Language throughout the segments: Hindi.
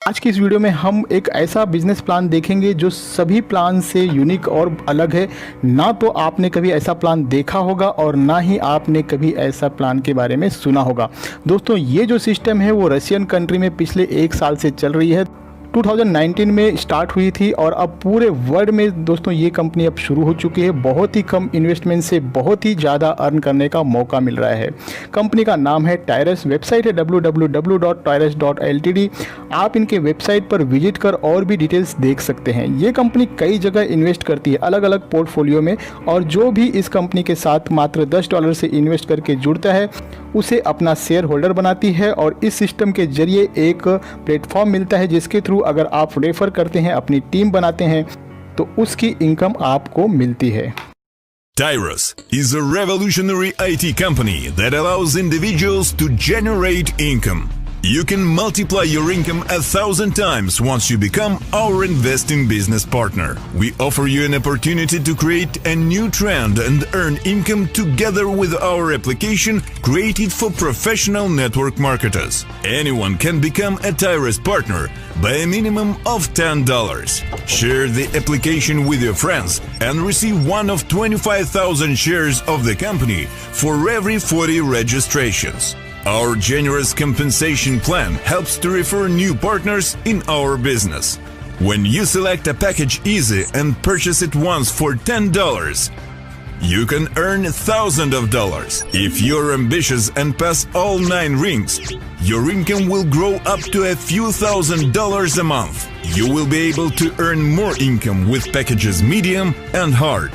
आज की इस वीडियो में हम एक ऐसा बिजनेस प्लान देखेंगे जो सभी प्लान से यूनिक और अलग है। ना तो आपने कभी ऐसा प्लान देखा होगा और ना ही आपने कभी ऐसा प्लान के बारे में सुना होगा। दोस्तों, ये जो सिस्टम है वो रशियन कंट्री में पिछले 1 साल से चल रही है। 2019 में स्टार्ट हुई थी और अब पूरे वर्ल्ड में दोस्तों ये कंपनी अब शुरू हो चुकी है। बहुत ही कम इन्वेस्टमेंट से बहुत ही ज़्यादा अर्न करने का मौका मिल रहा है। कंपनी का नाम है टायरस, वेबसाइट है www.tyrus.ltd। आप इनके वेबसाइट पर विजिट कर और भी डिटेल्स देख सकते हैं। ये कंपनी कई जगह इन्वेस्ट करती है अलग अलग पोर्टफोलियो में, और जो भी इस कंपनी के साथ मात्र $10 से इन्वेस्ट करके जुड़ता है उसे अपना शेयर होल्डर बनाती है। और इस सिस्टम के जरिए एक प्लेटफॉर्म मिलता है जिसके थ्रू अगर आप रेफर करते हैं, अपनी टीम बनाते हैं, तो उसकी इनकम आपको मिलती है। Tyrus is a revolutionary IT company that allows individuals to generate income. You can multiply your income 1,000 times once you become our investing business partner. We offer you an opportunity to create a new trend and earn income together with our application created for professional network marketers. Anyone can become a Tyrus partner by a minimum of $10. Share the application with your friends and receive one of 25,000 shares of the company for every 40 registrations. Our generous compensation plan helps to refer new partners in our business. When you select a package easy and purchase it once for $10, you can earn thousands of dollars. If you're ambitious and pass all 9 rings, your income will grow up to a few $1,000s a month. You will be able to earn more income with packages medium and hard.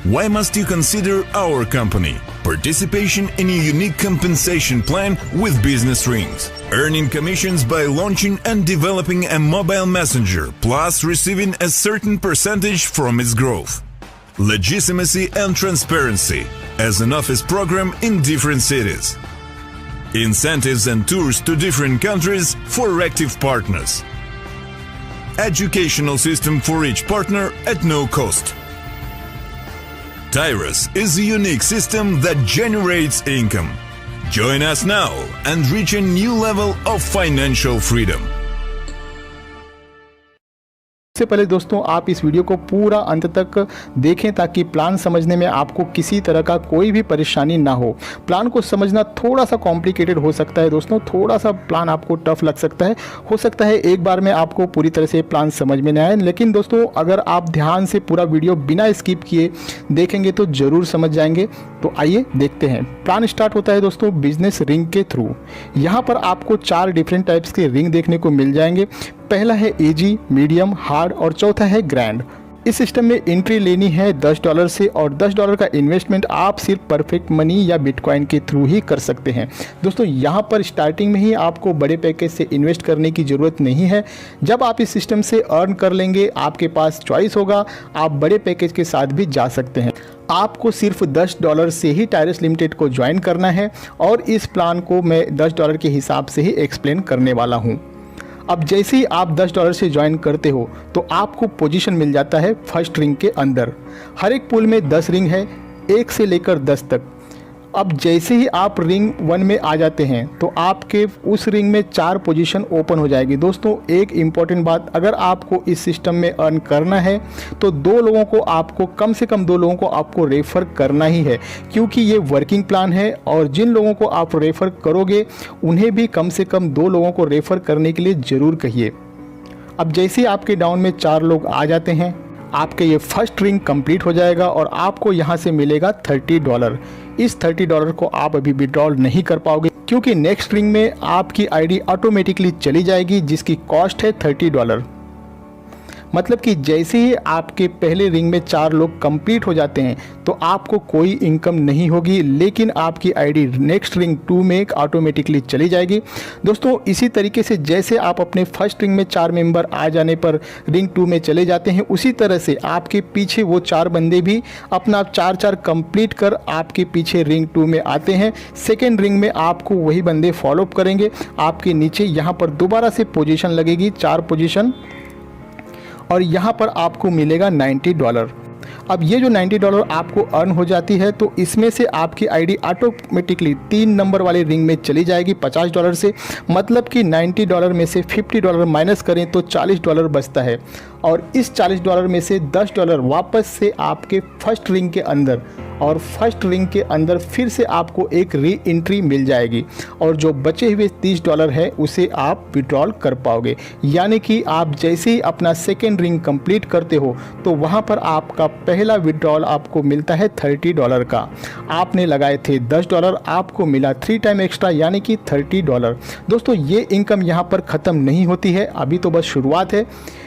Why must you consider our company? Participation in a unique compensation plan with business rings. Earning commissions by launching and developing a mobile messenger, plus receiving a certain percentage from its growth. Legitimacy and transparency as an office program in different cities. Incentives and tours to different countries for active partners. Educational system for each partner at no cost. Tyrus is a unique system that generates income. Join us now and reach a new level of financial freedom. सबसे पहले दोस्तों, आप इस वीडियो को पूरा अंत तक देखें ताकि प्लान समझने में आपको किसी तरह का कोई भी परेशानी ना हो। प्लान को समझना थोड़ा सा कॉम्प्लिकेटेड हो सकता है दोस्तों, थोड़ा सा प्लान आपको टफ लग सकता है। हो सकता है एक बार में आपको पूरी तरह से प्लान समझ में ना आए, लेकिन दोस्तों अगर आप ध्यान से पूरा वीडियो बिना स्किप किए देखेंगे तो ज़रूर समझ जाएंगे। तो आइए देखते हैं। प्लान स्टार्ट होता है दोस्तों बिजनेस रिंग के थ्रू। यहाँ पर आपको 4 डिफरेंट टाइप्स के रिंग देखने को मिल जाएंगे। पहला है इजी, मीडियम, हार्ड और चौथा है ग्रैंड। इस सिस्टम में एंट्री लेनी है $10 से, और $10 का इन्वेस्टमेंट आप सिर्फ परफेक्ट मनी या बिटकॉइन के थ्रू ही कर सकते हैं। दोस्तों, यहाँ पर स्टार्टिंग में ही आपको बड़े पैकेज से इन्वेस्ट करने की ज़रूरत नहीं है। जब आप इस सिस्टम से अर्न कर लेंगे, आपके पास चॉइस होगा, आप बड़े पैकेज के साथ भी जा सकते हैं। आपको सिर्फ $10 से ही टायरस लिमिटेड को ज्वाइन करना है, और इस प्लान को मैं $10 के हिसाब से ही एक्सप्लेन करने वाला हूँ। अब जैसे ही आप $10 से ज्वाइन करते हो तो आपको पोजीशन मिल जाता है फर्स्ट रिंग के अंदर। हर एक पूल में 10 रिंग है, 1 से लेकर 10 तक। अब जैसे ही आप रिंग 1 में आ जाते हैं तो आपके उस रिंग में 4 पोजीशन ओपन हो जाएगी। दोस्तों, एक इम्पॉर्टेंट बात, अगर आपको इस सिस्टम में अर्न करना है तो 2 लोगों को आपको, कम से कम 2 लोगों को आपको रेफ़र करना ही है, क्योंकि ये वर्किंग प्लान है। और जिन लोगों को आप रेफ़र करोगे उन्हें भी कम से कम 2 लोगों को रेफ़र करने के लिए ज़रूर कहिए। अब जैसे ही आपके डाउन में 4 लोग आ जाते हैं, आपके ये फर्स्ट रिंग कंप्लीट हो जाएगा और आपको यहाँ से मिलेगा $30। इस $30 को आप अभी विड्रॉल नहीं कर पाओगे, क्योंकि नेक्स्ट रिंग में आपकी आईडी ऑटोमेटिकली चली जाएगी जिसकी कॉस्ट है $30। मतलब कि जैसे ही आपके पहले रिंग में 4 लोग कंप्लीट हो जाते हैं तो आपको कोई इनकम नहीं होगी, लेकिन आपकी आईडी नेक्स्ट रिंग 2 में ऑटोमेटिकली चली जाएगी। दोस्तों, इसी तरीके से जैसे आप अपने फर्स्ट रिंग में 4 मेंबर आ जाने पर रिंग 2 में चले जाते हैं, उसी तरह से आपके पीछे वो 4 बंदे भी अपना 4-4 कंप्लीट कर आपके पीछे रिंग 2 में आते हैं। सेकेंड रिंग में आपको वही बंदे फॉलोअप करेंगे। आपके नीचे यहाँ पर दोबारा से पोजीशन लगेगी, 4 पोजीशन, और यहाँ पर आपको मिलेगा $90। अब ये जो $90 आपको अर्न हो जाती है तो इसमें से आपकी आईडी ऑटोमेटिकली 3 नंबर वाले रिंग में चली जाएगी $50 से। मतलब कि $90 में से $50 माइनस करें तो $40 बचता है और इस $40 में से $10 वापस से आपके फर्स्ट रिंग के अंदर, और फर्स्ट रिंग के अंदर फिर से आपको एक री एंट्री मिल जाएगी और जो बचे हुए $30 है उसे आप विड्रॉल कर पाओगे। यानी कि आप जैसे ही अपना सेकेंड रिंग कंप्लीट करते हो तो वहाँ पर आपका पहला विड्रॉल आपको मिलता है $30 का। आपने लगाए थे $10, आपको मिला 3 टाइम एक्स्ट्रा यानी कि $30। दोस्तों ये इनकम यहाँ पर ख़त्म नहीं होती है, अभी तो बस शुरुआत है।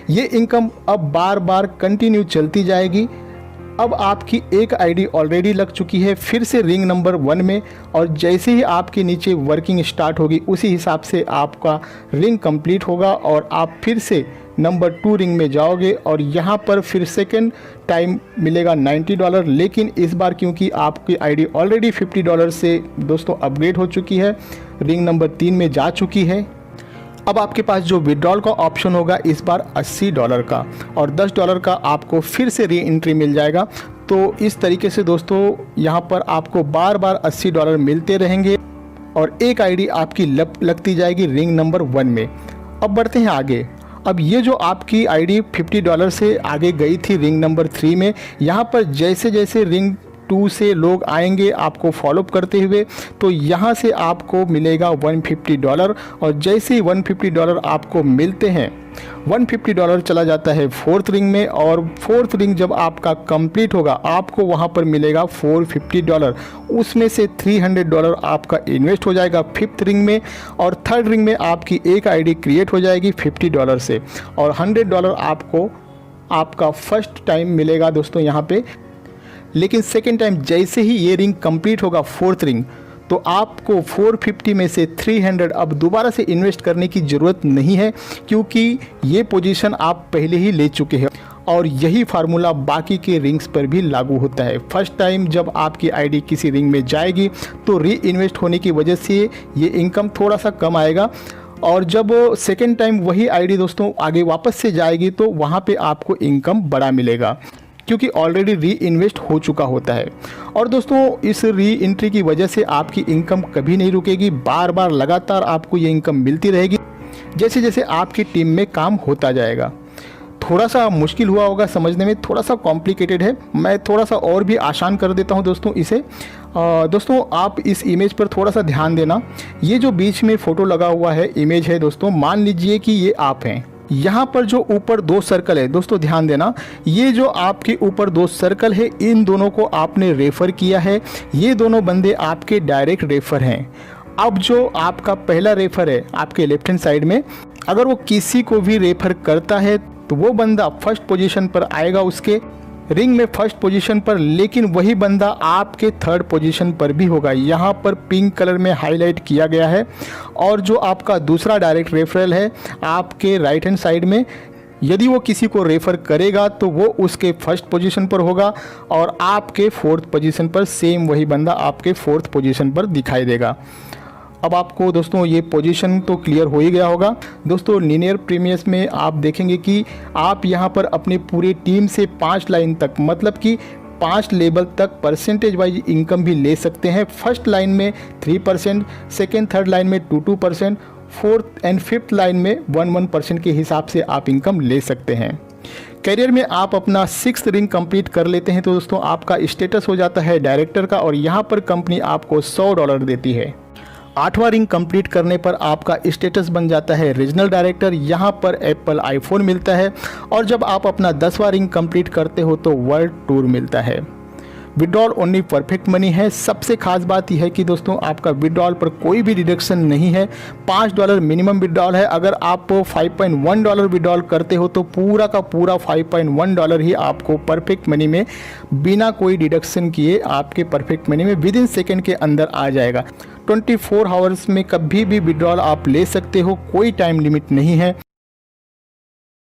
ये इनकम अब बार बार कंटिन्यू चलती जाएगी। अब आपकी एक आईडी ऑलरेडी लग चुकी है फिर से रिंग नंबर 1 में, और जैसे ही आपके नीचे वर्किंग स्टार्ट होगी उसी हिसाब से आपका रिंग कंप्लीट होगा और आप फिर से नंबर 2 रिंग में जाओगे और यहाँ पर फिर सेकेंड टाइम मिलेगा $90। लेकिन इस बार क्योंकि आपकी आईडी ऑलरेडी $50 से दोस्तों अपग्रेड हो चुकी है, रिंग नंबर 3 में जा चुकी है, अब आपके पास जो विड्रॉल का ऑप्शन होगा इस बार $80 का और $10 का आपको फिर से री एंट्री मिल जाएगा। तो इस तरीके से दोस्तों यहाँ पर आपको बार बार $80 मिलते रहेंगे और एक आईडी आपकी लगती जाएगी रिंग नंबर 1 में। अब बढ़ते हैं आगे। अब ये जो आपकी आईडी $50 से आगे गई थी रिंग नंबर 3 में, यहाँ पर जैसे जैसे रिंग 2 से लोग आएंगे आपको फॉलोअप करते हुए तो यहाँ से आपको मिलेगा $150 और जैसे ही $150 आपको मिलते हैं $150 चला जाता है 4th रिंग में और 4th रिंग जब आपका कंप्लीट होगा आपको वहाँ पर मिलेगा $450। उसमें से $300 आपका इन्वेस्ट हो जाएगा 5th रिंग में और 3rd रिंग में आपकी एक आईडी क्रिएट हो जाएगी $50 से और $100 आपको आपका फर्स्ट टाइम मिलेगा दोस्तों यहाँ पे। लेकिन सेकेंड टाइम जैसे ही ये रिंग कंप्लीट होगा 4th रिंग तो आपको 450 में से 300 अब दोबारा से इन्वेस्ट करने की ज़रूरत नहीं है क्योंकि ये पोजीशन आप पहले ही ले चुके हैं और यही फार्मूला बाकी के रिंग्स पर भी लागू होता है। फर्स्ट टाइम जब आपकी आईडी किसी रिंग में जाएगी तो री इन्वेस्ट होने की वजह से ये इनकम थोड़ा सा कम आएगा और जब सेकेंड टाइम वही आईडी दोस्तों आगे वापस से जाएगी तो वहाँ पे आपको इनकम बड़ा मिलेगा क्योंकि ऑलरेडी री इन्वेस्ट हो चुका होता है। और दोस्तों इस री एंट्री की वजह से आपकी इनकम कभी नहीं रुकेगी, बार बार लगातार आपको ये इनकम मिलती रहेगी जैसे जैसे आपकी टीम में काम होता जाएगा। थोड़ा सा मुश्किल हुआ होगा समझने में, थोड़ा सा कॉम्प्लिकेटेड है, मैं थोड़ा सा और भी आसान कर देता हूँ दोस्तों इसे। दोस्तों आप इस इमेज पर थोड़ा सा ध्यान देना, ये जो बीच में फ़ोटो लगा हुआ है इमेज है दोस्तों, मान लीजिए कि ये आप हैं। यहाँ पर जो ऊपर 2 सर्कल है दोस्तों ध्यान देना, ये जो आपके ऊपर 2 सर्कल है इन दोनों को आपने रेफ़र किया है, ये दोनों बंदे आपके डायरेक्ट रेफ़र हैं। अब जो आपका पहला रेफ़र है आपके लेफ्ट हैंड साइड में, अगर वो किसी को भी रेफ़र करता है तो वो बंदा फर्स्ट पोजीशन पर आएगा उसके रिंग में फर्स्ट पोजीशन पर, लेकिन वही बंदा आपके 3rd पोजीशन पर भी होगा, यहाँ पर पिंक कलर में हाईलाइट किया गया है। और जो आपका दूसरा डायरेक्ट रेफरल है आपके राइट हैंड साइड में, यदि वो किसी को रेफ़र करेगा तो वो उसके फर्स्ट पोजीशन पर होगा और आपके 4th पोजीशन पर सेम वही बंदा आपके 4th पोजीशन पर दिखाई देगा। अब आपको दोस्तों ये पोजीशन तो क्लियर हो ही गया होगा। दोस्तों लीनियर प्रीमियस में आप देखेंगे कि आप यहाँ पर अपनी पूरी टीम से 5 लाइन तक मतलब कि 5 लेवल तक परसेंटेज वाइज इनकम भी ले सकते हैं। फर्स्ट लाइन में 3%, सेकेंड 3rd लाइन में 2% 4th एंड 5th लाइन में 1% के हिसाब से आप इनकम ले सकते हैं। करियर में आप अपना 6th रिंग कंप्लीट कर लेते हैं तो दोस्तों आपका स्टेटस हो जाता है डायरेक्टर का और यहाँ पर कंपनी आपको $100 देती है। 8वां रिंग कंप्लीट करने पर आपका स्टेटस बन जाता है रीजनल डायरेक्टर, यहाँ पर एप्पल आईफोन मिलता है और जब आप अपना 10वां रिंग कंप्लीट करते हो तो वर्ल्ड टूर मिलता है। विड्रॉल ओनली परफेक्ट मनी है। सबसे खास बात यह है कि दोस्तों आपका विड्रॉल पर कोई भी डिडक्शन नहीं है। $5 मिनिमम विड्रॉल है। अगर आप $5.1 विड्रॉल करते हो तो पूरा का पूरा $5.1 ही आपको परफेक्ट मनी में बिना कोई डिडक्शन किए आपके परफेक्ट मनी में विद इन सेकेंड के अंदर आ जाएगा। 24 आवर्स में कभी भी विड्रॉल आप ले सकते हो, कोई टाइम लिमिट नहीं है।